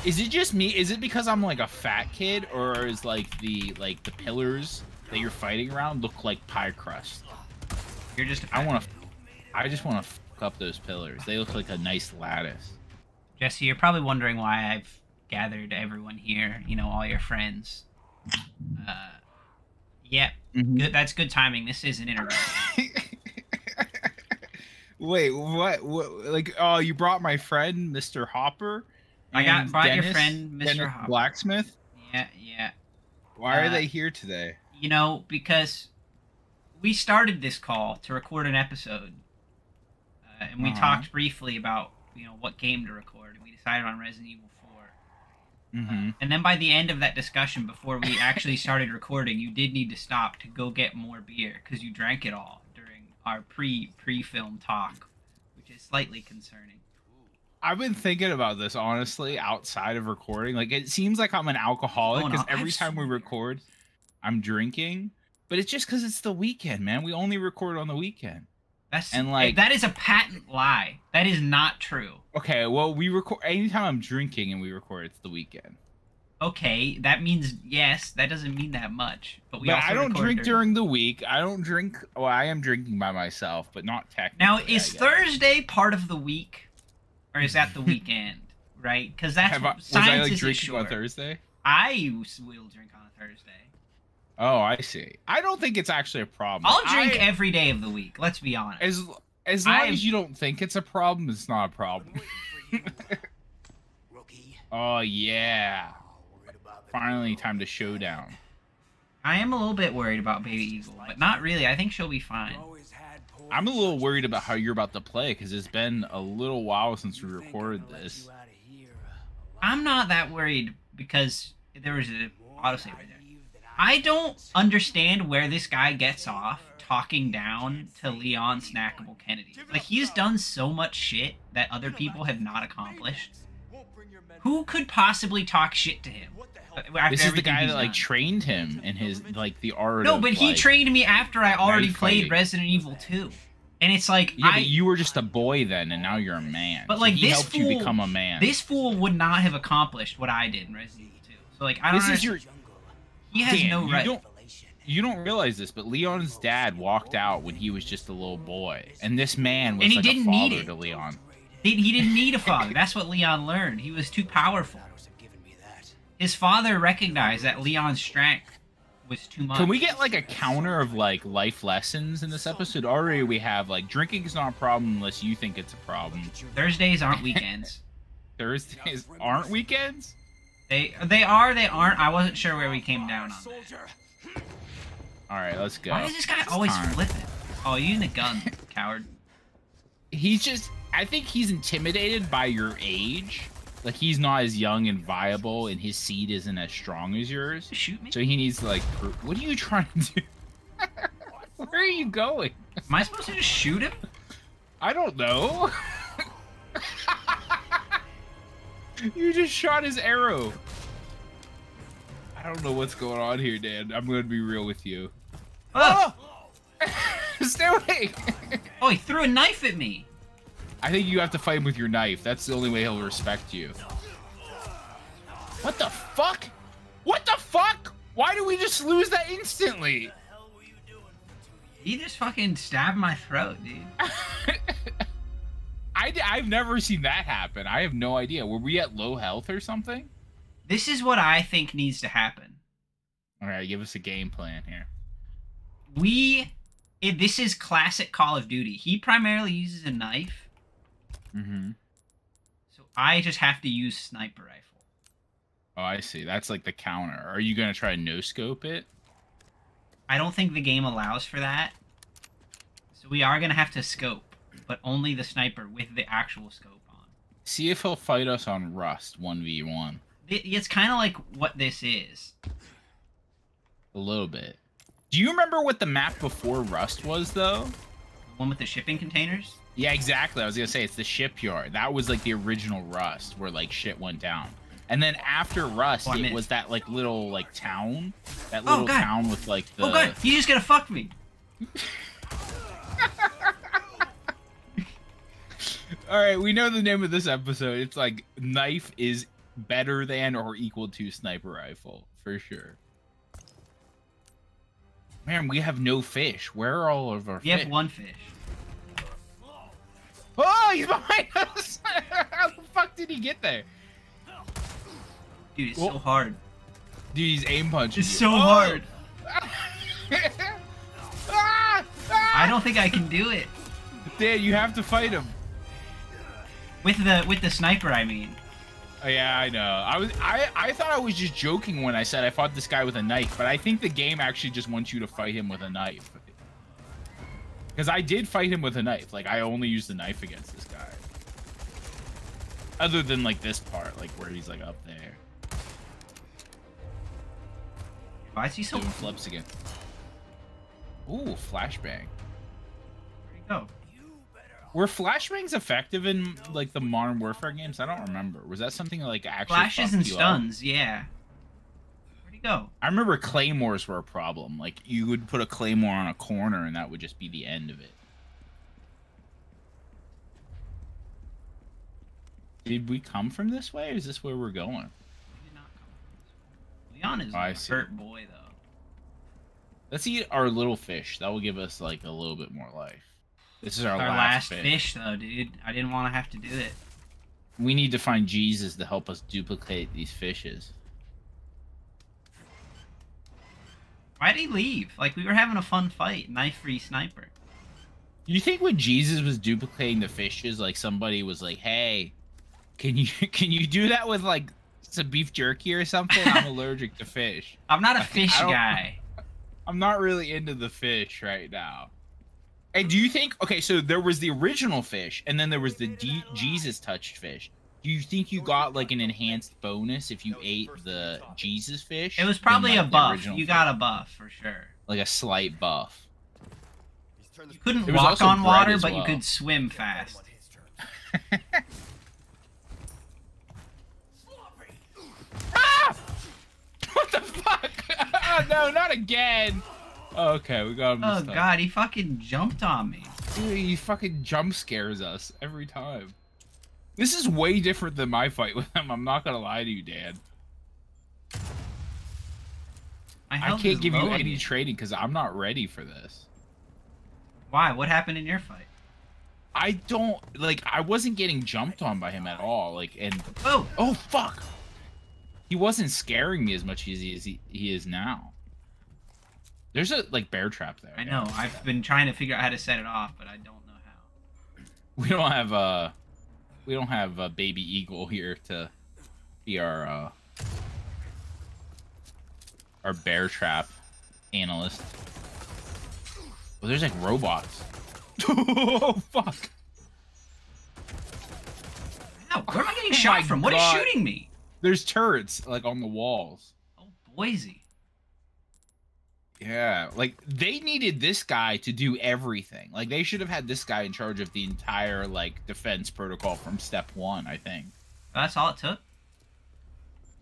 Is it just me? Is it because I'm like a fat kid, or is like the pillars that you're fighting around look like pie crust? You're just. I just want to fuck up those pillars. They look like a nice lattice. Jesse, you're probably wondering why I've gathered everyone here. You know, all your friends. Yeah, good. That's good timing. This is an intervention. Wait, what? Like, oh, you brought my friend, Mr. Hopper? I brought Dennis, your friend, Mr. Dennis Hopper. Blacksmith? Yeah. Why are they here today? You know, because we started this call to record an episode, and we talked briefly about, you know, what game to record, and we decided on Resident Evil 4. And then by the end of that discussion, before we actually started recording, you did need to stop to go get more beer, because you drank it all during our pre-film talk, which is slightly concerning. I've been thinking about this, honestly, outside of recording. Like, it seems like I'm an alcoholic, because every time we record, I'm drinking. But it's just because it's the weekend, man. We only record on the weekend. That is a patent lie. That is not true. Okay, well, we record anytime I'm drinking and we record, it's the weekend. Okay, that means yes. That doesn't mean that much. But I don't drink during the week. I don't drink. Well, I am drinking by myself, but not technically. Now, is Thursday part of the week, or is that the weekend? Right? Because that's was I like drinking on Thursday? I will drink on a Thursday. Oh, I see. I don't think it's actually a problem. I'll drink every day of the week. Let's be honest. As long as you don't think it's a problem, it's not a problem. Oh yeah. Finally, time to showdown. I am a little bit worried about Baby Eagle, but not really. I think she'll be fine. I'm a little worried about how you're about to play, because it's been a little while since we recorded this. I'm not that worried, because there was an autosave right there. I don't understand where this guy gets off talking down to Leon Snackable Kennedy. Like, he's done so much shit that other people have not accomplished. Who could possibly talk shit to him? This is the guy that like trained him in his the art. No, but he trained me after I already played Resident Evil 2. And it's like, yeah, but you were just a boy then, and now you're a man. But like, he helped you become a man. This fool would not have accomplished what I did in Resident Evil 2. So like, I don't know. He has no right. You don't realize this, but Leon's dad walked out when he was just a little boy, and this man was like a father to Leon. He didn't need a father. That's what Leon learned. He was too powerful. His father recognized that Leon's strength was too much. Can we get like a counter of like life lessons in this episode? Already we have like drinking is not a problem unless you think it's a problem. Thursdays aren't weekends. Thursdays aren't weekends? They are, they aren't. I wasn't sure where we came down on that. Alright, let's go. Why is this guy always flipping? Oh, you using a gun, coward. He's just... I think he's intimidated by your age. Like, he's not as young and viable, and his seed isn't as strong as yours. Shoot me? So he needs to, like... What are you trying to do? Where are you going? Am I supposed to just shoot him? I don't know. You just shot his arrow. I don't know what's going on here, Dan. I'm going to be real with you. Oh! Stay away! Oh, he threw a knife at me. I think you have to fight him with your knife. That's the only way he'll respect you. What the fuck? What the fuck? Why did we just lose that instantly? He just fucking stabbed my throat, dude. I've never seen that happen. I have no idea. Were we at low health or something? This is what I think needs to happen. All right, give us a game plan here. This is classic Call of Duty. He primarily uses a knife. Mm-hmm. So I just have to use sniper rifle. Oh, I see. That's like the counter. Are you going to try to no-scope it? I don't think the game allows for that. So we are going to have to scope. But only the sniper with the actual scope on. See if he'll fight us on Rust 1v1. It's kind of like what this is. A little bit. Do you remember what the map before Rust was, though? The one with the shipping containers? Yeah, exactly. I was going to say, it's the shipyard. That was like the original Rust where like shit went down. And then after Rust, it was that like little like town. That little town with like the... Oh god, you just gonna fuck me. All right, we know the name of this episode. It's like knife is better than or equal to sniper rifle for sure. Man, we have no fish. Where are all of our fish? We have one fish. Oh, he's behind us! How the fuck did he get there? Dude, it's so hard. Dude, he's aim punching. It's so hard. I don't think I can do it. Dan, you have to fight him. With the sniper, I mean. Oh, yeah, I know. I thought I was just joking when I said I fought this guy with a knife, but I think the game actually just wants you to fight him with a knife. Because I did fight him with a knife. Like, I only used the knife against this guy. Other than, like, this part, like, where he's, like, up there. Why is he so... Doing flips again. Ooh, flashbang. Where'd he go? Were flashbangs effective in, like, the Modern Warfare games? I don't remember. Was that something that, like, actually Flashes and stuns, yeah. Where'd he go? I remember claymores were a problem. Like, you would put a claymore on a corner, and that would just be the end of it. Did we come from this way, or is this where we're going? We did not come from this way. Leon is a hurt boy, though. Let's eat our little fish. That will give us, like, a little bit more life. This is our last fish, though, dude. I didn't want to have to do it. We need to find Jesus to help us duplicate these fishes. Why'd he leave? Like, we were having a fun fight. Knife-free sniper. You think when Jesus was duplicating the fishes, like, somebody was like, hey, can you do that with, like, some beef jerky or something? I'm allergic to fish. I'm not a fish guy. I'm not really into the fish right now. And do you think, okay, so there was the original fish, and then there was the Jesus touched fish. Do you think you got, like, an enhanced bonus if you ate the Jesus fish? It was probably a buff. You got a buff, for sure. Like a slight buff. You couldn't walk on water, but you could swim fast. Ah! What the fuck? Oh, no, not again. Okay, we got him. Oh god, he fucking jumped on me. Dude, he fucking jump scares us every time. This is way different than my fight with him. I'm not gonna lie to you, Dan. I can't give you any training because I'm not ready for this. Why? What happened in your fight? I don't like. I wasn't getting jumped on by him at all. Like, and oh fuck, he wasn't scaring me as much as he is now. There's a, like, bear trap there. I know. I've been trying to figure out how to set it off, but I don't know how. We don't have a baby eagle here to be our bear trap analyst. Well, there's, like, robots. Oh, fuck. Ow, where am I getting shot from? What is shooting me? There's turrets, like, on the walls. Oh, Boise. Yeah, like, they needed this guy to do everything. Like, they should have had this guy in charge of the entire, like, defense protocol from step 1, I think. That's all it took?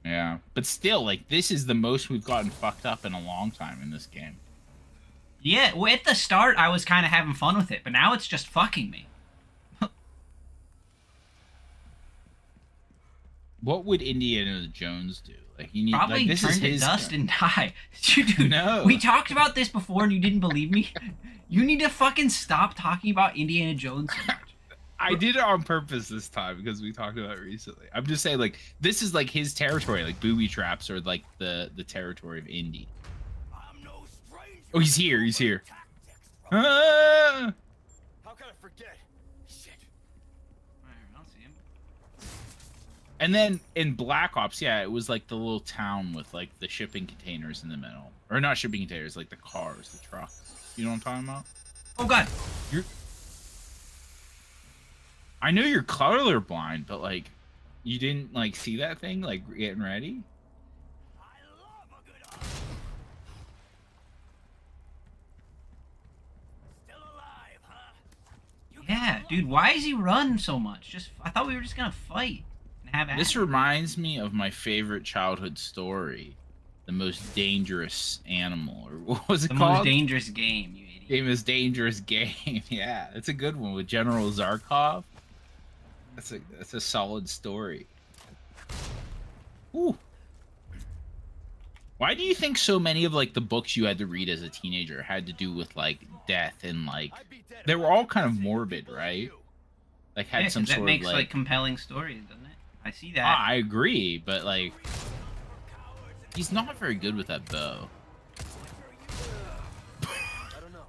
Yeah, but still, like, this is the most we've gotten fucked up in a long time in this game. Yeah, well, at the start, I was kind of having fun with it, but now it's just fucking me. What would Indiana Jones do? Like, you need probably like, this turn is to his dust and die. Dude, no. We talked about this before and you didn't believe me. You need to fucking stop talking about Indiana Jones so much. I did it on purpose this time because we talked about it recently. I'm just saying, like, this is like his territory. Like, booby traps are like the territory of Indy. Oh, he's here. He's here. Ah! How can I forget? Shit. I don't see him. And then in Black Ops, yeah, it was like the little town with like the shipping containers in the middle. Or not shipping containers, like the cars, the trucks. You know what I'm talking about? Oh god. I know you're colorblind, but like you didn't like see that thing like getting ready? I love a good still alive, huh? Yeah, dude, why is he run so much? I thought we were just gonna fight and have This reminds me of my favorite childhood story, The Most Dangerous Animal, or what was it called? The Most Dangerous Game, you idiot. The Most Dangerous Game, yeah. It's a good one with General Zarkov. That's a solid story. Ooh. Why do you think so many of like the books you had to read as a teenager had to do with like death and like they were all kind of morbid, right? Like had some sort that makes of like compelling stories, doesn't it? I see that. I agree, but like he's not very good with that bow.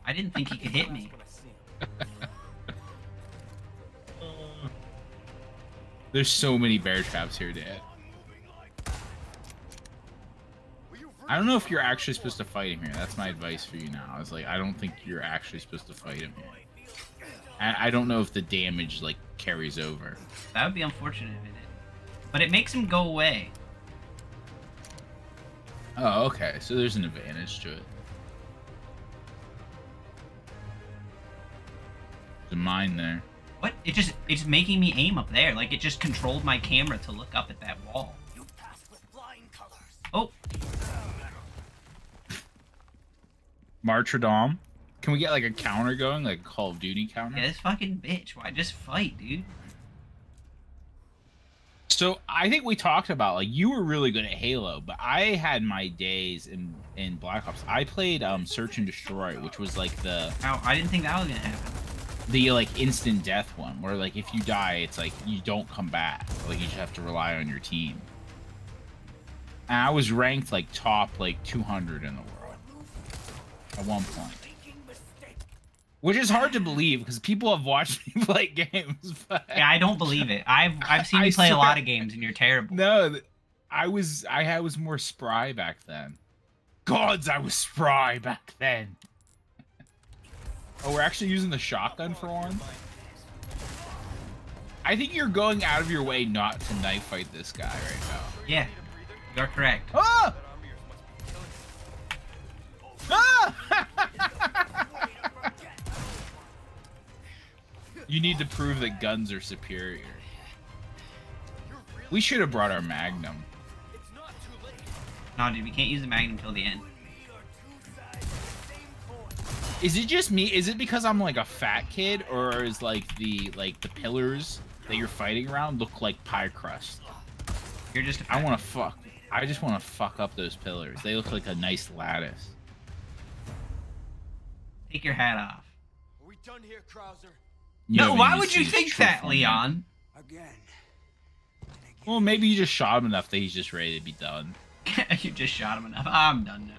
I didn't think he could hit me. There's so many bear traps here, Dad. I don't know if you're actually supposed to fight him here. That's my advice for you now. I was like, I don't think you're actually supposed to fight him here. I don't know if the damage like carries over. That would be unfortunate if it did. But it makes him go away. Oh, okay. So there's an advantage to it. There's a mine there. What? It's making me aim up there. Like it just controlled my camera to look up at that wall. You pass with flying colors. Oh. Martradom. Can we get like a counter going, like a Call of Duty counter? Yeah, this fucking bitch. Why just fight, dude? So I think we talked about like you were really good at Halo, but I had my days in Black Ops. I played Search and Destroy, which was like the I didn't think that was gonna happen. The like instant death one, where like if you die, it's like you don't come back. Like you just have to rely on your team. And I was ranked like top like 200 in the world at one point. Which is hard to believe because people have watched me play games. But yeah, I don't believe it. I've seen you play a lot of games and you're terrible. No, I was more spry back then. Gods, I was spry back then. Oh, we're actually using the shotgun for one? I think you're going out of your way not to knife fight this guy right now. Yeah, you're correct. Ah! Ah! You need to prove that guns are superior. We should have brought our Magnum. No, dude, we can't use the Magnum till the end. Is it just me? Is it because I'm like a fat kid, or is like the pillars that you're fighting around look like pie crust? You're just. I want to fuck. I just want to fuck up those pillars. They look like a nice lattice. Take your hat off. Are we done here, Krauser? No, why would you think that, Leon? Again. Well, maybe you just shot him enough that he's just ready to be done. You just shot him enough. I'm done now.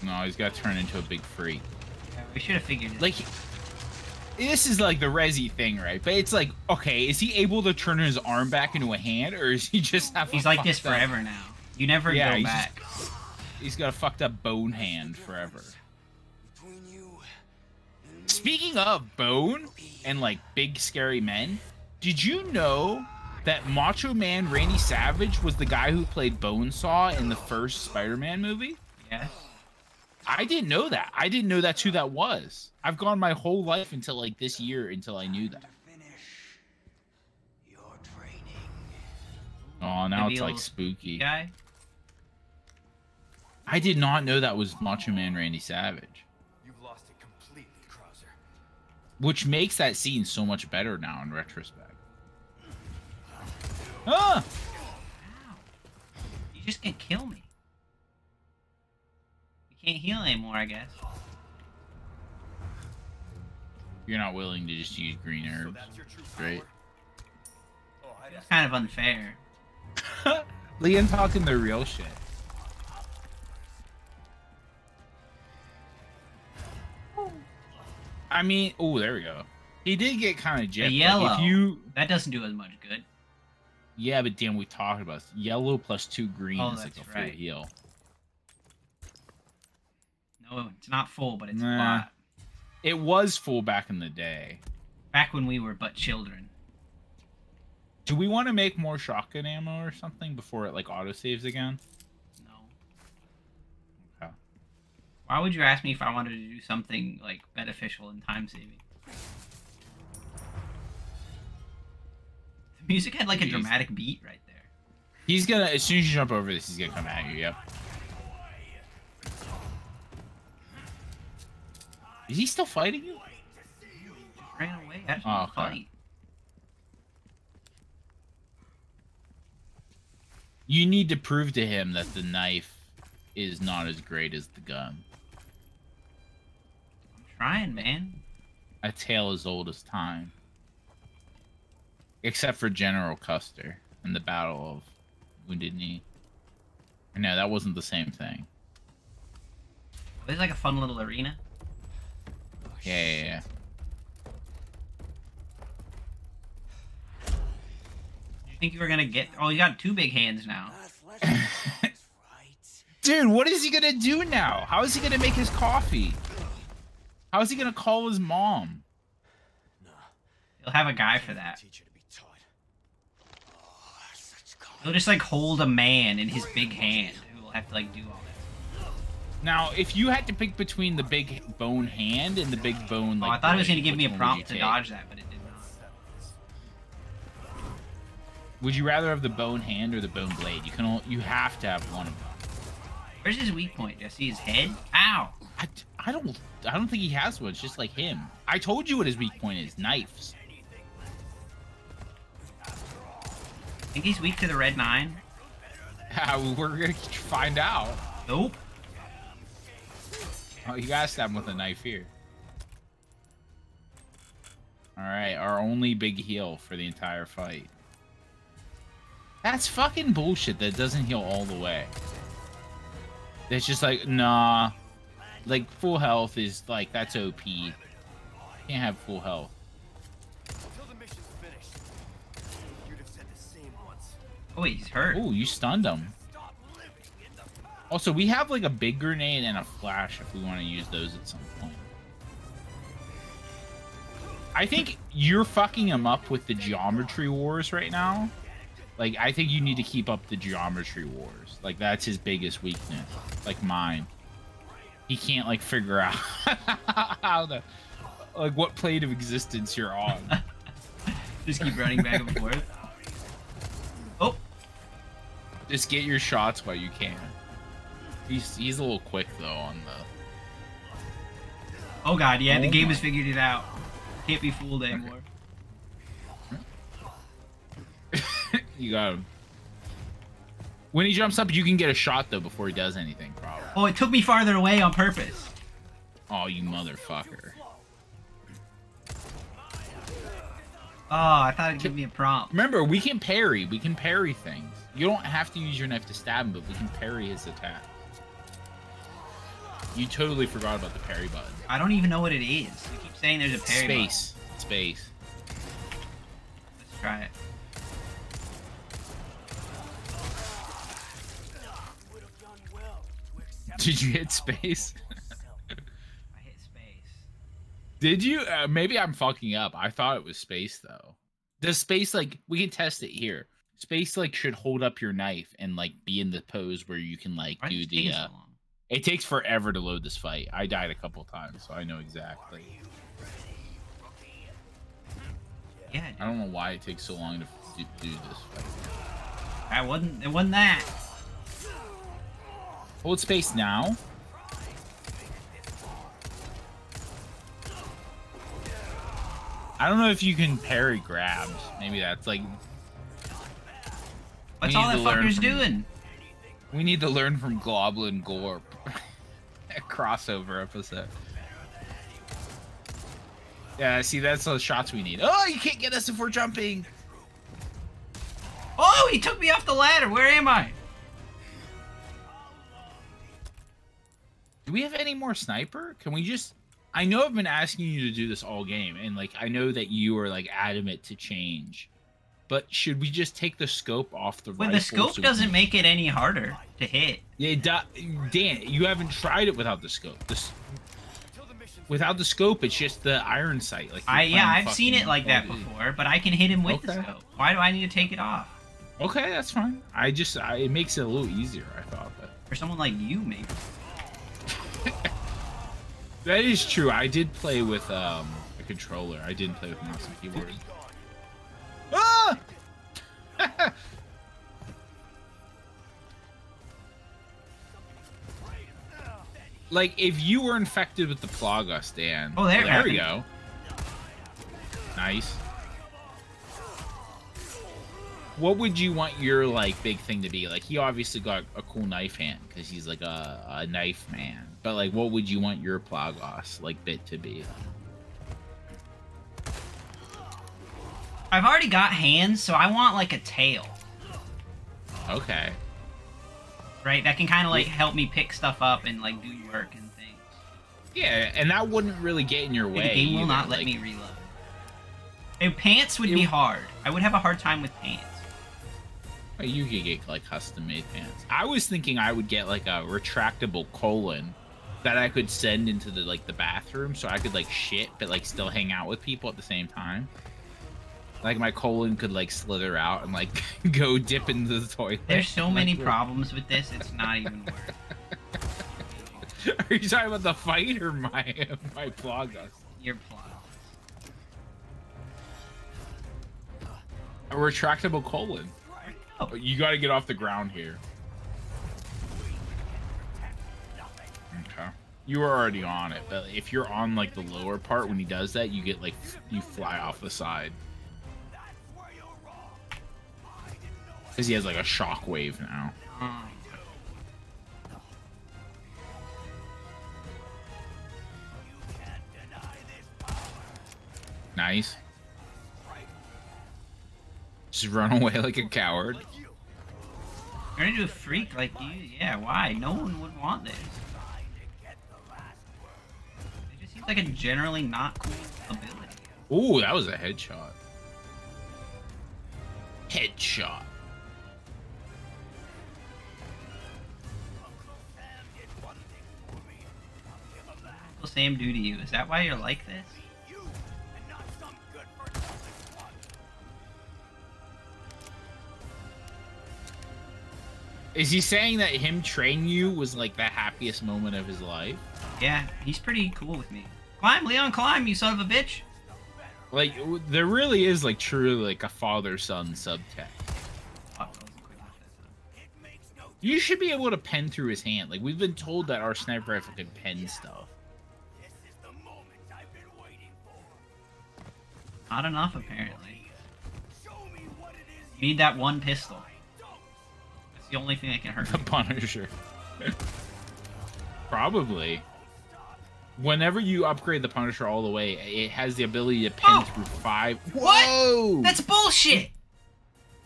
No, he's got to turn into a big freak. Yeah, we should have figured it. Like, this is like the Resi thing, right? But it's like, okay, is he able to turn his arm back into a hand, or is he just have? He's like this forever now. You never go back. He's got a fucked up bone hand forever. Speaking of bone and like big scary men, did you know that Macho Man Randy Savage was the guy who played Bonesaw in the first Spider-Man movie? Yes. I didn't know that. I didn't know that's who that was. I've gone my whole life until like this year until I knew that. Oh, now it's like spooky. Guy? I did not know that was Macho Man Randy Savage. You've lost it completely, Krauser. Which makes that scene so much better now in retrospect. Ah! Ow. You just can kill me. You can't heal anymore, I guess. You're not willing to just use green herbs. Great. It's kind of unfair. Leon talking the real shit. I mean, oh, there we go. He did get kind of jipped. Yellow. Like if you... That doesn't do as much good. Yeah, but damn, we talked about this. Yellow plus 2 green is like a full right. heal. No, it's not full, but it's a Nah. lot. It was full back in the day. Back when we were but children. Do we want to make more shotgun ammo or something before it like autosaves again? No. Okay. Why would you ask me if I wanted to do something like beneficial and time saving? The music had like a dramatic beat right there. He's gonna, as soon as you jump over this, he's gonna come at you, yep. Is he still fighting you? Just ran away. I just want to fight. You need to prove to him that the knife is not as great as the gun. I'm trying, man. A tale as old as time. Except for General Custer and the Battle of Wounded Knee. No, that wasn't the same thing. It was like a fun little arena. Yeah. Did you think you were gonna get... Oh, you got 2 big hands now. Dude, what is he gonna do now? How is he gonna make his coffee? How is he gonna call his mom? He'll have a guy for that. He'll just like hold a man in his big hand who will have to like do all that. Now, if you had to pick between the big bone hand and the big bone, like, I thought it was gonna give me a which one would prompt you to take? dodge that, but it did not. Would you rather have the bone hand or the bone blade? You have to have one of them. Where's his weak point? Do I see his head? Ow! I don't think he has one. It's just like him. I told you what his weak point is. Knives. Think he's weak to the red 9? We're gonna find out. Nope. Oh, you gotta stab him with a knife here. Alright, our only big heal for the entire fight. That's fucking bullshit that doesn't heal all the way. It's just like, nah. Like, full health is, like, that's OP. You can't have full health. Until the mission's finished, you'd have said the same once. Oh wait, he's hurt. Oh, you stunned him. Also, we have, like, a big grenade and a flash if we want to use those at some point. I think you're fucking him up with the geometry wars right now. Like, I think you need to keep up the geometry wars. Like, that's his biggest weakness. Like mine. He can't, like, figure out how to, like, what plane of existence you're on. Just keep running back and forth. Oh! Just get your shots while you can. He's a little quick, though, on the... Oh god, yeah, the Oh game my. has figured it out. Can't be fooled anymore. You got him. When he jumps up, you can get a shot, though, before he does anything, probably. Oh, it took me farther away on purpose. Oh, you motherfucker. Oh, I thought it'd give me a prompt. Remember, we can parry. We can parry things. You don't have to use your knife to stab him, but we can parry his attack. You totally forgot about the parry button. I don't even know what it is. You keep saying there's a parry Space. Space. button. Let's try it. Did you hit space? I hit space. Did you? Maybe I'm fucking up. I thought it was space, though. Does space, like, we can test it here. Space, like, should hold up your knife and, like, be in the pose where you can, like, Why do is it the, taking so long? It takes forever to load this fight. I died a couple times, so I know exactly. Yeah, I don't know why it takes so long to do this fight. it wasn't that. Hold space now. I don't know if you can parry grabs. Maybe that's like... What's We all need that to learn fucker's from- doing? We need to learn from Globlin Gorp. A crossover episode. Yeah, see, that's the shots we need. Oh, you can't get us if we're jumping. Oh, he took me off the ladder. Where am I? Do we have any more sniper? Can we just... I know I've been asking you to do this all game, and, like, I know that you are, like, adamant to change. But should we just take the scope off the Well, rifle? the scope so we doesn't can- make it any harder to hit. Yeah, Dan, you haven't tried it without the scope. Without the scope, it's just the iron sight. Like, you're playing I've seen it fucking like that Call of Duty. before, but I can hit him with the Okay. scope. Why do I need to take it off? Okay, that's fine. It makes it a little easier, I thought. But For someone like you, maybe. that is true. I did play with a controller. I didn't play with mouse and keyboard. Ah! Like, if you were infected with the Plagas, Dan. Oh, there we happened. go. Nice. what would you want your like big thing to be? Like he obviously got a cool knife hand because he's like a knife man. But like, what would you want your Plagos like bit to be? I've already got hands, so I want like a tail. Okay. Right, that can kind of like help me pick stuff up and like do work and things. Yeah, and that wouldn't really get in your way. The game will not let me reload. And pants would be hard. I would have a hard time with pants. You could get like custom made pants. I was thinking I would get like a retractable colon that I could send into the like the bathroom so I could like shit but like still hang out with people at the same time. Like my colon could like slither out and like go dip into the toilet. There's so many problems with this, it's not even worth it. Are you talking about the fight or my Plagos? Your Plagos. A retractable colon. Oh. You got to get off the ground here. Okay. You were already on it, but if you're on like the lower part when he does that, you get like you fly off the side. Because he has like a shockwave now. Nice. Just run away like a coward. You're into a freak like you? Yeah, why? No one would want this. It just seems like a generally not cool ability. Ooh, that was a headshot. Headshot. Uncle Sam do to you? Is that why you're like this? Is he saying that him training you was like the happiest moment of his life? Yeah, he's pretty cool with me. Climb, Leon, climb, you son of a bitch! Like, there really is like truly like a father-son subtext. You should be able to pen through his hand. Like, we've been told that our sniper rifle can pen stuff. Not enough, apparently. You need that one pistol. That's the only thing that can hurt the you. Punisher. Probably. Whenever you upgrade the Punisher all the way, it has the ability to pen through 5. Whoa! What? That's bullshit!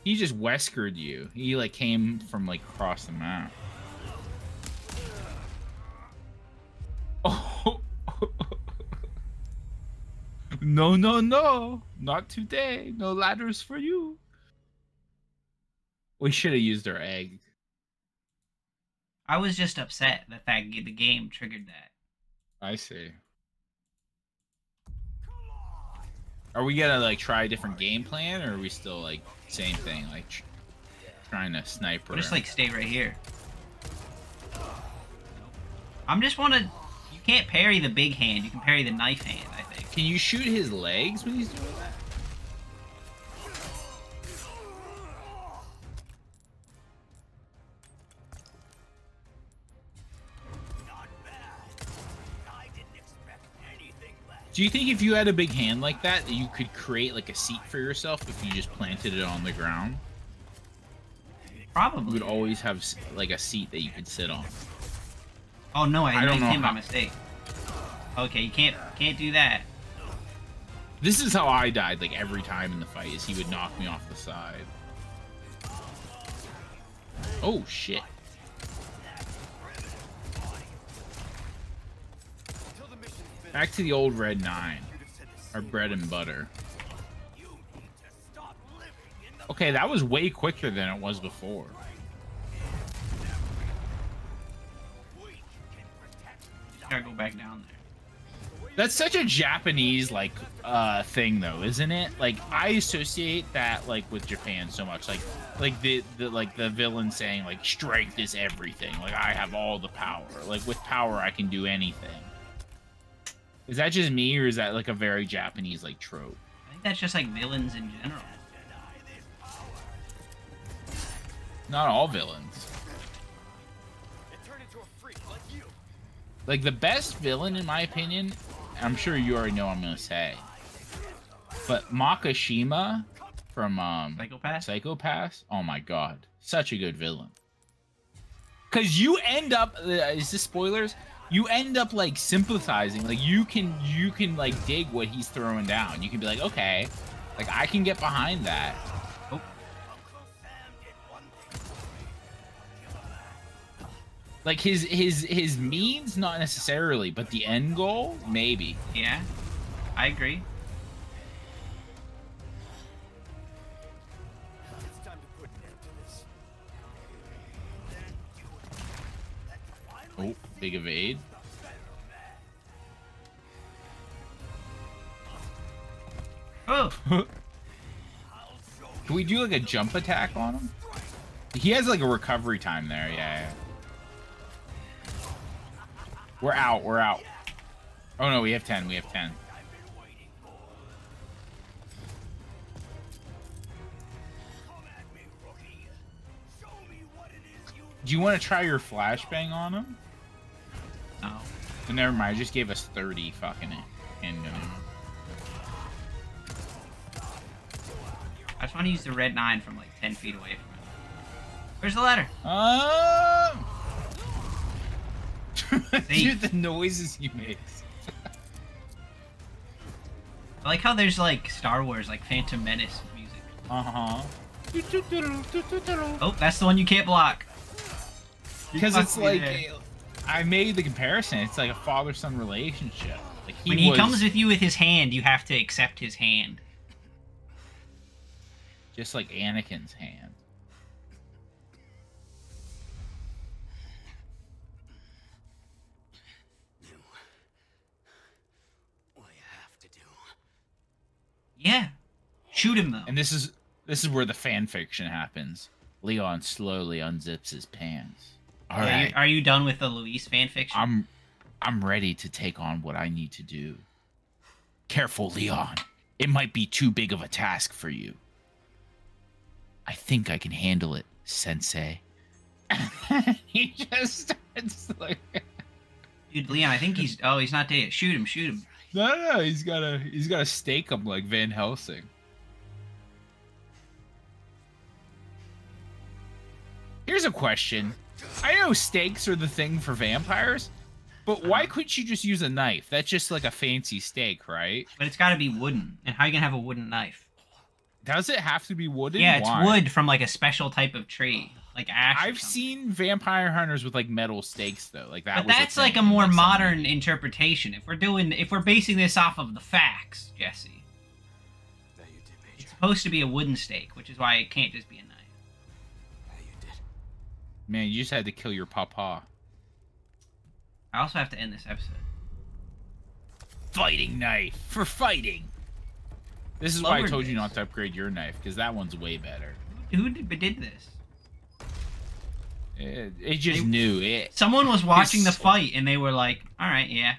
He just Weskered you. He like came from like across the map. Oh. No, no, no. Not today. No ladders for you. We should have used our egg. I was just upset that the game triggered that. I see. Are we gonna like try a different game plan, or are we still like same thing, like trying to sniper? We'll just like stay right here. I'm just wanna. You can't parry the big hand. You can parry the knife hand, I think. Can you shoot his legs when he's doing that? Do you think if you had a big hand like that, you could create like a seat for yourself if you just planted it on the ground? Probably. You would always have like a seat that you could sit on. Oh no, I knifed him by mistake. Okay, you can't do that. This is how I died like every time in the fight, is he would knock me off the side. Oh shit. Back to the old Red 9. Our bread and butter. Okay, that was way quicker than it was before. Gotta go back down there. That's such a Japanese like thing though, isn't it? Like I associate that like with Japan so much. Like the villain saying like strength is everything. Like I have all the power. Like with power I can do anything. Is that just me, or is that like a very Japanese like trope? I think that's just like villains in general. Not all villains. Like the best villain, in my opinion, I'm sure you already know what I'm gonna say, but Makishima from Psycho Pass. Oh my god, such a good villain. Cause you end up, is this spoilers? You end up like sympathizing. Like you can like dig what he's throwing down. You can be like, okay, like I can get behind that. Oh. Like his means, not necessarily, but the end goal, maybe. Yeah, I agree. Oh, big evade. Oh. Can we do like a jump attack on him? He has like a recovery time there. Yeah. We're out. We're out. Oh no, we have 10. We have 10. Do you want to try your flashbang on him? No. But never mind. I just gave us 30 fucking handgun. I just want to use the red 9 from like 10 feet away from him. Where's the ladder? Dude, the noises he makes. I like how there's like Star Wars, like Phantom Menace music. Oh, that's the one you can't block. Because it's like, I made the comparison. It's like a father-son relationship. Like when he comes with you with his hand, you have to accept his hand. Just like Anakin's hand. What you have to do. Yeah. Shoot him though. And this is where the fan fiction happens. Leon slowly unzips his pants. All right. Are you done with the Luis fanfiction? I'm ready to take on what I need to do. Careful, Leon. It might be too big of a task for you. I think I can handle it, Sensei. He just starts like... Dude, Leon, I think he's not dead yet. Shoot him, shoot him. No, he's gotta stake him like Van Helsing. Here's a question. I know stakes are the thing for vampires, but why couldn't you just use a knife? That's just like a fancy stake, right? But it's gotta be wooden. And how are you gonna have a wooden knife? Does it have to be wooden? Yeah, it's wood from like a special type of tree, like ash. I've seen vampire hunters with like metal stakes though, like that. But that's like a more modern interpretation. If we're basing this off of the facts, Jesse. Yeah, you did, Major. It's supposed to be a wooden stake, which is why it can't just be a knife. Yeah, you did. Man, you just had to kill your papa. I also have to end this episode. Fighting knife for fighting. This is why I told you not to upgrade your knife, because that one's way better. Who did this? It just knew it. Someone was watching the fight, and they were like, "All right, yeah."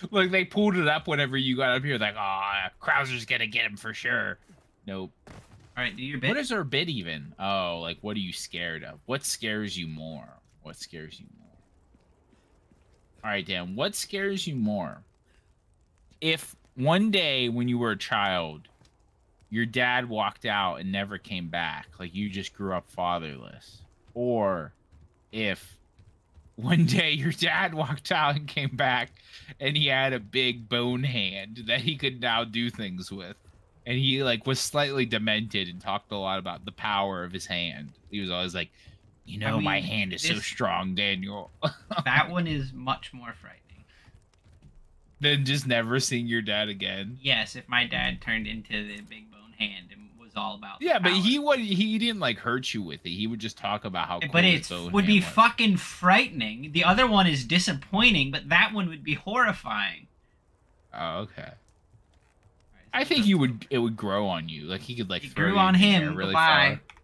Like they pulled it up whenever you got up here, like, "Oh, Krauser's gonna get him for sure." Nope. All right, do your bit. What is our bit even? Oh, like what are you scared of? What scares you more? What scares you more? All right, Dan. What scares you more? If one day when you were a child, your dad walked out and never came back, like you just grew up fatherless, or if one day your dad walked out and came back and he had a big bone hand that he could now do things with, and he like was slightly demented and talked a lot about the power of his hand. He was always like, you know, my hand is so strong, Daniel. That one is much more frightening than just never seeing your dad again. Yes, if my dad turned into the big bone hand and was all about but he didn't like hurt you with it. He would just talk about how cool but his bone it would hand be was. fucking frightening. The other one is disappointing, but that one would be horrifying. Oh, okay. I think it would grow on you. Like he could like it throw grew you on in the him. air really Goodbye. far.